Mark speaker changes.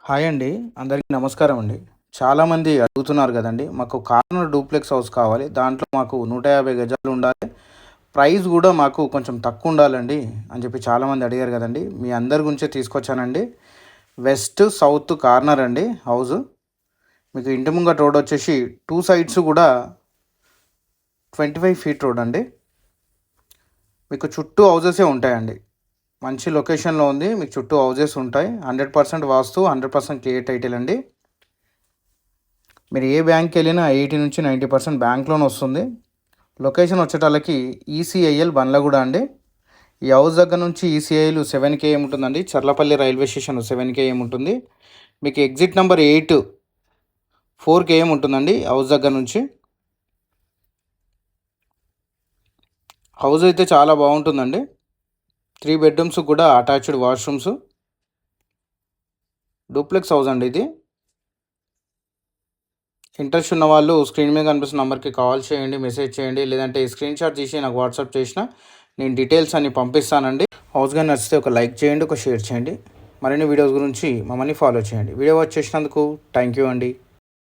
Speaker 1: Hi అండి. అందరికీ నమస్కారం అండి. చాలామంది అడుగుతున్నారు కదండీ! మాకు కార్నర్ డూప్లెక్స్ హౌస్ కావాలి. దాంట్లో మాకు 150 గజాలు ఉండాలి. ప్రైస్ గూడా మాకు కొంచెం తక్కువ ఉండాలండి అని చెప్పి చాలామంది అడిగారు కదండీ! మీ అందరి గురించే తీసుకొచ్చానండి. వెస్ట్, సౌత్ కార్నర్ అండి హౌసు. మీకు ఇంటి ముంగట రోడ్ వచ్చేసి 2 సైడ్స్ కూడా 25 ఫీట్ రోడ్ అండి. మీకు చుట్టూ హౌసెసే ఉంటాయండి. మంచి లొకేషన్‌లో ఉంది. మీకు చుట్టూ హౌసెస్ ఉంటాయి. 100% వాస్తు, 100% క్లియర్ టైటిల్ అండి. మీరు ఏ బ్యాంక్‌కెళ్ళినా 80-90% బ్యాంక్ లోన్ వస్తుంది. లొకేషన్ వచ్చేటాళ్ళకి ఈసీఐఎల్ బండ్లగూడ అండి. ఈ హౌస్ దగ్గర నుంచి ఈసీఐఎల్ 7 కేఎం ఉంటుందండి. చర్లపల్లి రైల్వే స్టేషన్ 7 కేఎం ఉంటుంది. మీకు ఎగ్జిట్ నెంబర్ 8 4 కేఎం ఉంటుందండి హౌస్ దగ్గర నుంచి. హౌస్ అయితే చాలా బాగుంటుందండి. 3 బెడ్రూమ్స్ కూడా అటాచ్డ్ వాష్రూమ్స్. డూప్లెక్స్ హౌస్ అండి ఇది. ఇంట్రెస్ట్ ఉన్న వాళ్ళు స్క్రీన్ మీద కనిపిస్తున్న నెంబర్కి కాల్ చేయండి, మెసేజ్ చేయండి, లేదంటే స్క్రీన్ షాట్ తీసి నాకు వాట్సాప్ చేసిన నేను డీటెయిల్స్ అన్ని పంపిస్తానండి. హౌస్ కానీ నచ్చితే ఒక లైక్ చేయండి, ఒక షేర్ చేయండి. మరిన్ని వీడియోస్ గురించి మమ్మల్ని ఫాలో చేయండి. వీడియో వాచ్ చేసినందుకు థ్యాంక్ యూ అండి.